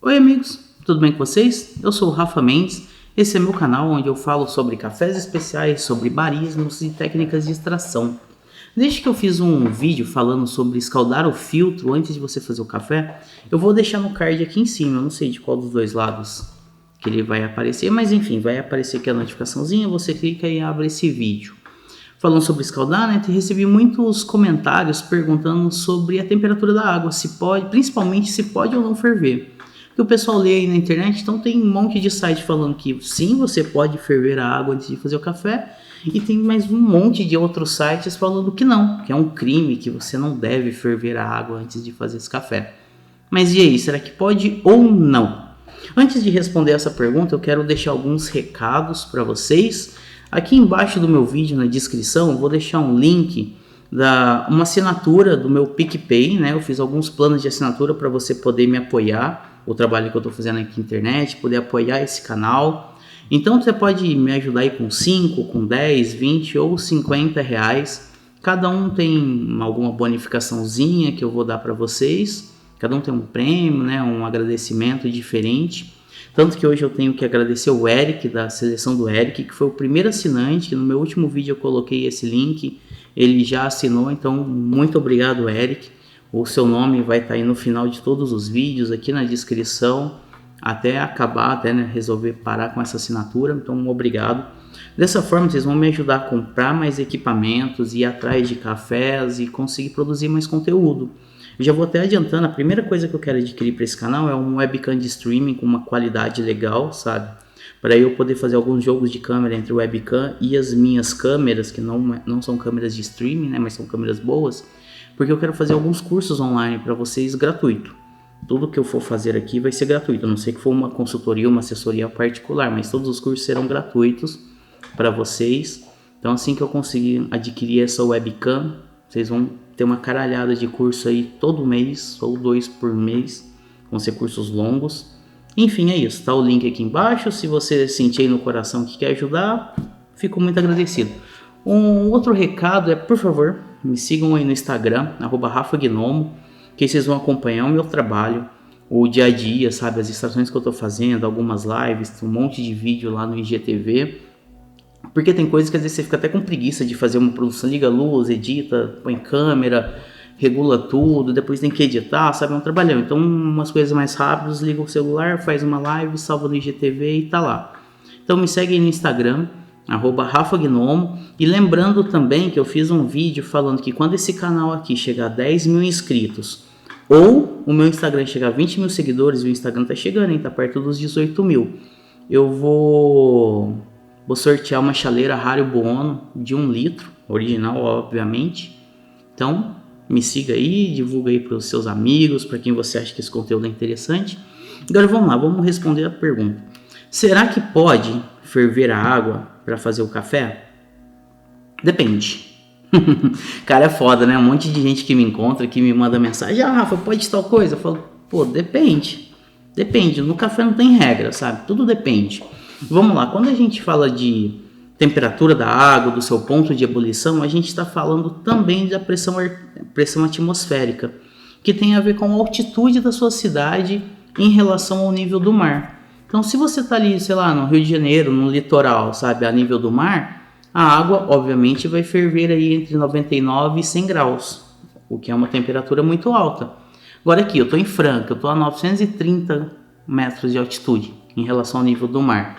Oi amigos, tudo bem com vocês? Eu sou o Rafa Mendes, esse é meu canal onde eu falo sobre cafés especiais, sobre barismos e técnicas de extração. Desde que eu fiz um vídeo falando sobre escaldar o filtro antes de você fazer o café, eu vou deixar no card aqui em cima, eu não sei de qual dos dois lados que ele vai aparecer, mas enfim, vai aparecer aqui a notificaçãozinha, você clica e abre esse vídeo. Falando sobre escaldar, né, recebi muitos comentários perguntando sobre a temperatura da água, se pode, principalmente se pode ou não ferver. Que o pessoal lê aí na internet, então tem um monte de site falando que sim, você pode ferver a água antes de fazer o café, e tem mais um monte de outros sites falando que não, que é um crime, que você não deve ferver a água antes de fazer esse café. Mas e aí, será que pode ou não? Antes de responder essa pergunta, eu quero deixar alguns recados para vocês. Aqui embaixo do meu vídeo, na descrição, eu vou deixar um link uma assinatura do meu PicPay, né? Eu fiz alguns planos de assinatura para você poder me apoiar, o trabalho que eu estou fazendo aqui na internet, poder apoiar esse canal. Então você pode me ajudar aí com 5, com 10, 20 ou 50 reais. Cada um tem alguma bonificaçãozinha que eu vou dar para vocês. Cada um tem um prêmio, né? Um agradecimento diferente. Tanto que hoje eu tenho que agradecer o Eric, da Seleção do Eric, que foi o primeiro assinante, que no meu último vídeo eu coloquei esse link, ele já assinou, então muito obrigado, Eric. O seu nome vai estar aí no final de todos os vídeos, aqui na descrição, até acabar, até resolver parar com essa assinatura, então obrigado. Dessa forma vocês vão me ajudar a comprar mais equipamentos, ir atrás de cafés e conseguir produzir mais conteúdo. Eu já vou até adiantando, a primeira coisa que eu quero adquirir para esse canal é um webcam de streaming com uma qualidade legal, sabe? Para eu poder fazer alguns jogos de câmera entre o webcam e as minhas câmeras, que não são câmeras de streaming, né? Mas são câmeras boas, porque eu quero fazer alguns cursos online para vocês gratuito. Tudo que eu for fazer aqui vai ser gratuito, a não ser que for uma consultoria, uma assessoria particular, mas todos os cursos serão gratuitos para vocês. Então assim que eu conseguir adquirir essa webcam, vocês vão ter uma caralhada de curso aí todo mês, ou 2 por mês, vão ser cursos longos. Enfim, é isso, tá o link aqui embaixo, se você sentir aí no coração que quer ajudar, fico muito agradecido. Um outro recado é, por favor, me sigam aí no Instagram, @RafaGnomo, que vocês vão acompanhar o meu trabalho, o dia a dia, sabe, as extrações que eu tô fazendo, algumas lives, um monte de vídeo lá no IGTV. Porque tem coisas que às vezes você fica até com preguiça de fazer uma produção, liga a luz, edita, põe câmera, regula tudo, depois tem que editar, sabe, é um trabalhão. Então umas coisas mais rápidas, liga o celular, faz uma live, salva no IGTV e tá lá. Então me segue aí no Instagram, @RafaGnomo, e lembrando também que eu fiz um vídeo falando que quando esse canal aqui chegar a 10 mil inscritos, ou o meu Instagram chegar a 20 mil seguidores, e o Instagram tá chegando, hein, tá perto dos 18 mil, eu vou sortear uma chaleira Hario Buono de 1 litro, original obviamente. Então me siga aí, divulga aí para os seus amigos, para quem você acha que esse conteúdo é interessante. Agora vamos lá, vamos responder a pergunta. Será que pode ferver a água para fazer o café? Depende. Cara, é foda, né? Um monte de gente que me encontra, que me manda mensagem: ah, Rafa, pode tal coisa? Eu falo, pô, depende. Depende, no café não tem regra, sabe? Tudo depende. Vamos lá, quando a gente fala de temperatura da água, do seu ponto de ebulição, a gente está falando também da pressão atmosférica, que tem a ver com a altitude da sua cidade em relação ao nível do mar. Então, se você está ali, sei lá, no Rio de Janeiro, no litoral, sabe, a nível do mar, a água, obviamente, vai ferver aí entre 99 e 100 graus, o que é uma temperatura muito alta. Agora aqui, eu estou em Franca, eu estou a 930 metros de altitude em relação ao nível do mar,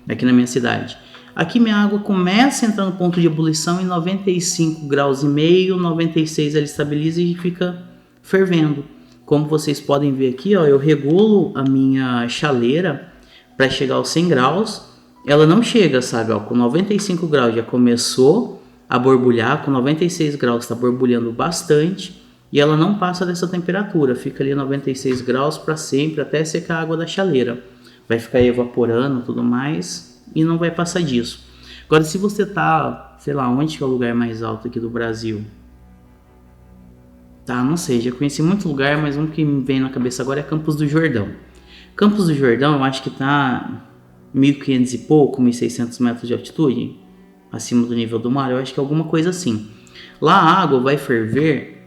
aqui na minha cidade. Aqui minha água começa a entrar no ponto de ebulição em 95 graus e meio, 96 ela estabiliza e fica fervendo. Como vocês podem ver aqui, ó, eu regulo a minha chaleira para chegar aos 100 graus. Ela não chega, sabe, ó, com 95 graus já começou a borbulhar, com 96 graus está borbulhando bastante e ela não passa dessa temperatura, fica ali 96 graus para sempre até secar a água da chaleira. Vai ficar evaporando e tudo mais e não vai passar disso. Agora, se você tá, sei lá, onde que é o lugar mais alto aqui do Brasil? Tá, não sei, já conheci muito lugar, mas um que me vem na cabeça agora é Campos do Jordão. Campos do Jordão eu acho que tá 1.500 e pouco, 1.600 metros de altitude, acima do nível do mar, eu acho que é alguma coisa assim. Lá a água vai ferver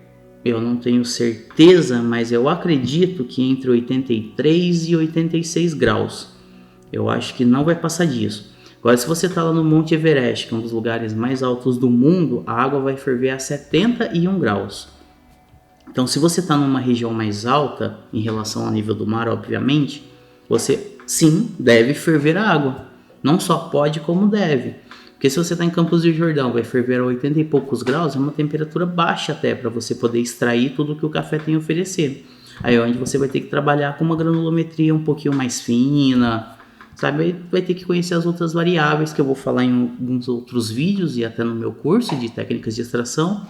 eu não tenho certeza, mas eu acredito que entre 83 e 86 graus. Eu acho que não vai passar disso. Agora, se você está lá no Monte Everest, que é um dos lugares mais altos do mundo, a água vai ferver a 71 graus. Então, se você está numa região mais alta, em relação ao nível do mar, obviamente, você sim deve ferver a água. Não só pode, como deve. Porque se você está em Campos do Jordão, vai ferver a 80 e poucos graus, é uma temperatura baixa até, para você poder extrair tudo que o café tem a oferecer. Aí é onde você vai ter que trabalhar com uma granulometria um pouquinho mais fina, sabe? Vai ter que conhecer as outras variáveis que eu vou falar em alguns outros vídeos e até no meu curso de técnicas de extração,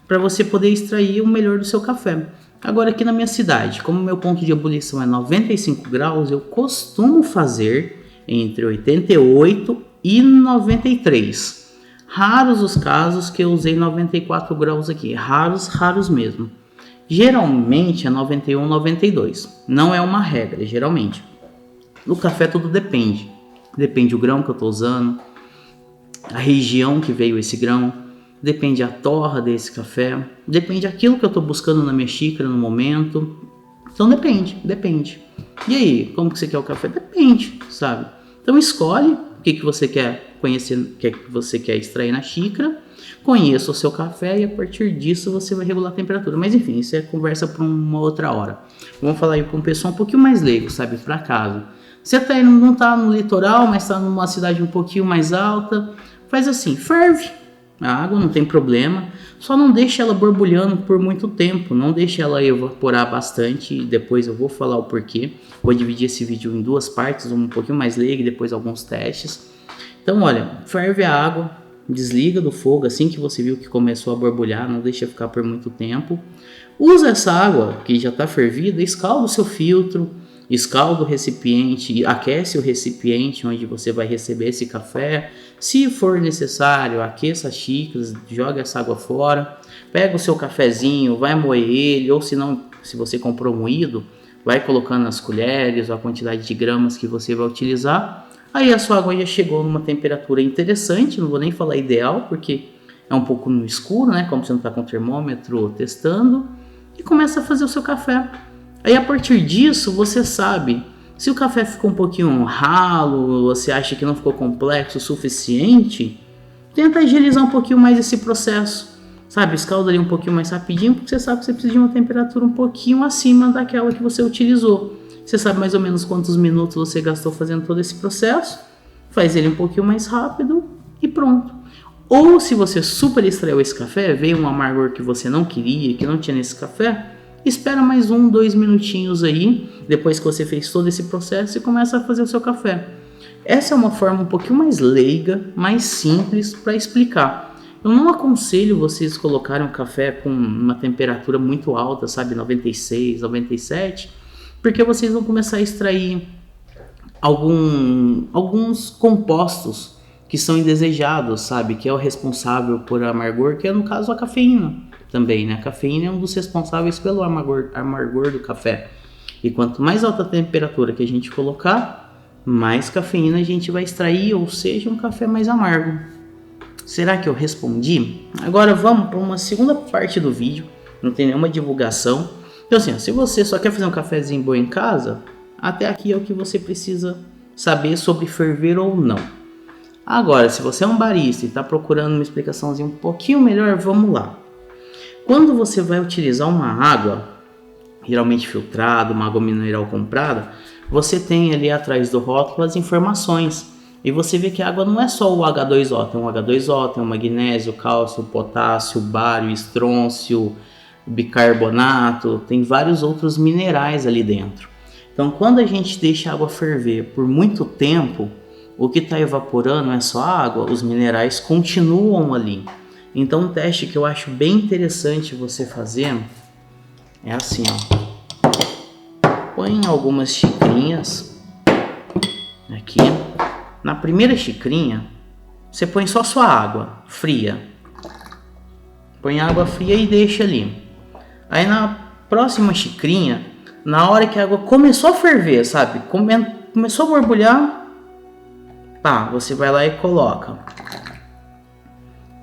para você poder extrair o melhor do seu café. Agora aqui na minha cidade, como meu ponto de ebulição é 95 graus, eu costumo fazer entre 88 e 93. Raros os casos que eu usei 94 graus aqui, raros mesmo. Geralmente é 91, 92. Não é uma regra, geralmente. No café tudo depende. Depende do grão que eu estou usando, a região que veio esse grão, depende a torra desse café, depende aquilo que eu estou buscando na minha xícara no momento. Então depende. E aí, como que você quer o café? Depende, sabe? Então escolhe o que você quer conhecer, o que você quer extrair na xícara, conheça o seu café e a partir disso você vai regular a temperatura. Mas enfim, isso é conversa para uma outra hora. Vamos falar aí com um pessoal um pouquinho mais leigo, sabe? Para casa. Você não está no litoral, mas está numa cidade um pouquinho mais alta, faz assim, ferve a água, não tem problema, só não deixe ela borbulhando por muito tempo, não deixe ela evaporar bastante, e depois eu vou falar o porquê. Vou dividir esse vídeo em duas partes, um pouquinho mais leigo e depois alguns testes. Então olha, ferve a água, desliga do fogo assim que você viu que começou a borbulhar, não deixa ficar por muito tempo. Usa essa água que já está fervida, escalda o seu filtro, escalda o recipiente, aquece o recipiente onde você vai receber esse café. Se for necessário, aqueça as xícaras, joga essa água fora, pega o seu cafezinho, vai moer ele, ou se não, se você comprou moído, vai colocando as colheres, a quantidade de gramas que você vai utilizar. Aí a sua água já chegou numa temperatura interessante, não vou nem falar ideal, porque é um pouco no escuro, né? Como você não está com o termômetro testando, e começa a fazer o seu café. Aí a partir disso você sabe se o café ficou um pouquinho ralo, você acha que não ficou complexo o suficiente, tenta agilizar um pouquinho mais esse processo, sabe? Escalda ali um pouquinho mais rapidinho, porque você sabe que você precisa de uma temperatura um pouquinho acima daquela que você utilizou. Você sabe mais ou menos quantos minutos você gastou fazendo todo esse processo, faz ele um pouquinho mais rápido e pronto. Ou se você super extraiu esse café, veio um amargor que você não queria, que não tinha nesse café, espera mais 2 minutinhos aí, depois que você fez todo esse processo e começa a fazer o seu café. Essa é uma forma um pouquinho mais leiga, mais simples para explicar. Eu não aconselho vocês colocarem o café com uma temperatura muito alta, sabe, 96, 97, porque vocês vão começar a extrair alguns compostos que são indesejados, sabe, que é o responsável por amargor, que é no caso a cafeína. Também, né? A cafeína é um dos responsáveis pelo amargor do café. E quanto mais alta a temperatura que a gente colocar, mais cafeína a gente vai extrair, ou seja, um café mais amargo. Será que eu respondi? Agora vamos para uma segunda parte do vídeo, não tem nenhuma divulgação. Então assim, se você só quer fazer um cafezinho bom em casa, até aqui é o que você precisa saber sobre ferver ou não. Agora, se você é um barista e está procurando uma explicaçãozinha um pouquinho melhor, vamos lá. Quando você vai utilizar uma água, geralmente filtrada, uma água mineral comprada, você tem ali atrás do rótulo as informações. E você vê que a água não é só o H2O, tem um H2O, tem o magnésio, cálcio, potássio, bário, estrôncio, bicarbonato, tem vários outros minerais ali dentro. Então quando a gente deixa a água ferver por muito tempo, o que está evaporando é só a água, os minerais continuam ali. Então um teste que eu acho bem interessante você fazer é assim, ó. Põe algumas xicrinhas aqui. Na primeira xicrinha, você põe só sua água fria. Põe água fria e deixa ali. Aí na próxima xicrinha, na hora que a água começou a ferver, sabe? Começou a borbulhar, pá, você vai lá e coloca.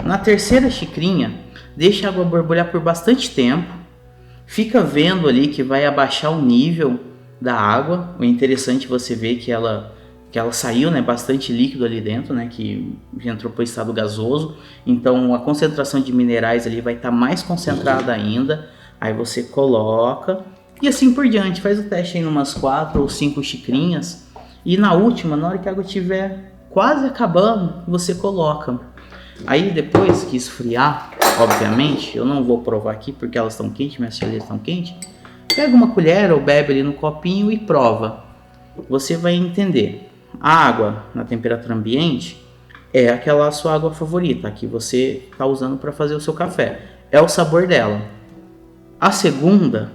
Na terceira xicrinha, deixa a água borbulhar por bastante tempo, fica vendo ali que vai abaixar o nível da água. O interessante é você ver que ela saiu, né, bastante líquido ali dentro, né, que já entrou para o estado gasoso, então a concentração de minerais ali vai estar mais concentrada ainda. Aí você coloca e assim por diante, faz o teste aí em umas 4 ou 5 xicrinhas, e na última, na hora que a água estiver quase acabando, você coloca. Aí depois que esfriar, obviamente, eu não vou provar aqui porque elas estão quentes, minhas chaleiras estão quentes, pega uma colher ou bebe ali no copinho e prova. Você vai entender. A água na temperatura ambiente é aquela sua água favorita, a que você está usando para fazer o seu café. É o sabor dela. A segunda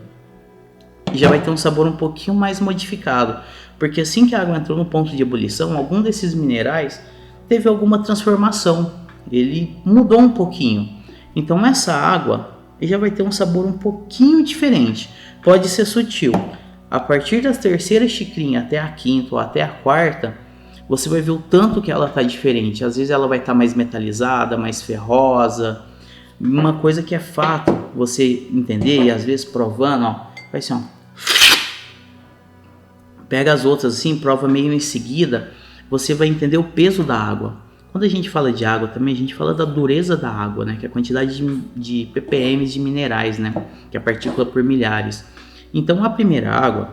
já vai ter um sabor um pouquinho mais modificado, porque assim que a água entrou no ponto de ebulição, algum desses minerais teve alguma transformação. Ele mudou um pouquinho. Então essa água já vai ter um sabor um pouquinho diferente. Pode ser sutil. A partir da terceira xicrinha até a quinta ou até a quarta, você vai ver o tanto que ela está diferente. Às vezes ela vai estar mais metalizada, mais ferrosa. Uma coisa que é fato você entender, e às vezes provando, ó, vai ser pega as outras assim, prova meio em seguida, você vai entender o peso da água. Quando a gente fala de água também, a gente fala da dureza da água, né? Que é a quantidade de ppm de minerais, né? Que é a partícula por milhares. Então a primeira água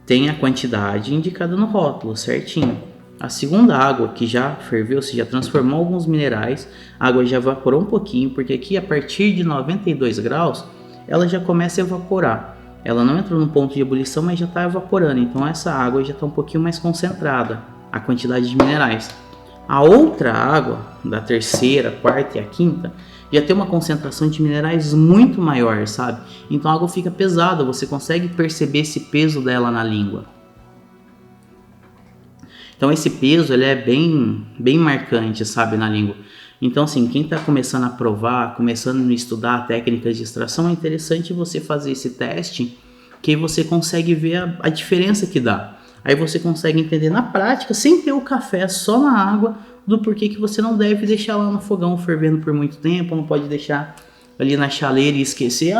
tem a quantidade indicada no rótulo, certinho. A segunda água, que já ferveu, se já transformou alguns minerais, a água já evaporou um pouquinho, porque aqui a partir de 92 graus, ela já começa a evaporar. Ela não entrou no ponto de ebulição, mas já está evaporando, então essa água já está um pouquinho mais concentrada, a quantidade de minerais. A outra água, da terceira, quarta e a quinta, já tem uma concentração de minerais muito maior, sabe? Então a água fica pesada, você consegue perceber esse peso dela na língua. Então esse peso ele é bem marcante, sabe, na língua. Então assim, quem está começando a provar, começando a estudar técnicas de extração, é interessante você fazer esse teste, que aí você consegue ver a diferença que dá. Aí você consegue entender na prática, sem ter o café, só na água, do porquê que você não deve deixar lá no fogão fervendo por muito tempo, não pode deixar ali na chaleira e esquecer,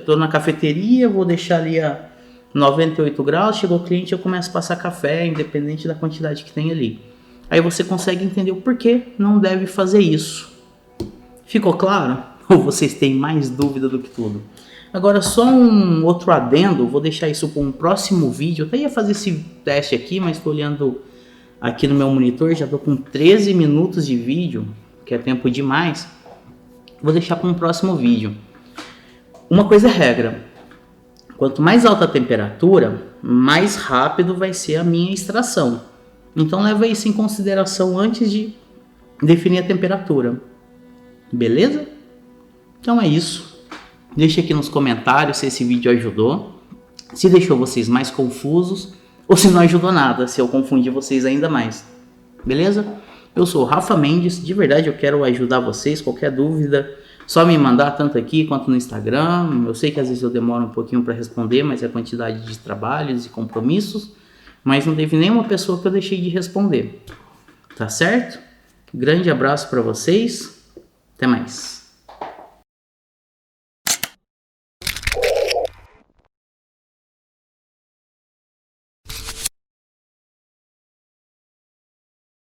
tô na cafeteria, vou deixar ali a 98 graus, chegou o cliente, eu começo a passar café, independente da quantidade que tem ali. Aí você consegue entender o porquê não deve fazer isso. Ficou claro? Ou vocês têm mais dúvida do que tudo? Agora só um outro adendo, vou deixar isso para um próximo vídeo. Eu até ia fazer esse teste aqui, mas estou olhando aqui no meu monitor, já estou com 13 minutos de vídeo, que é tempo demais. Vou deixar para um próximo vídeo. Uma coisa é regra, quanto mais alta a temperatura, mais rápido vai ser a minha extração. Então leva isso em consideração antes de definir a temperatura. Beleza? Então é isso. Deixe aqui nos comentários se esse vídeo ajudou, se deixou vocês mais confusos ou se não ajudou nada, se eu confundi vocês ainda mais. Beleza? Eu sou o Rafa Mendes, de verdade eu quero ajudar vocês, qualquer dúvida, só me mandar tanto aqui quanto no Instagram. Eu sei que às vezes eu demoro um pouquinho para responder, mas é a quantidade de trabalhos e compromissos, mas não teve nenhuma pessoa que eu deixei de responder. Tá certo? Grande abraço para vocês, até mais.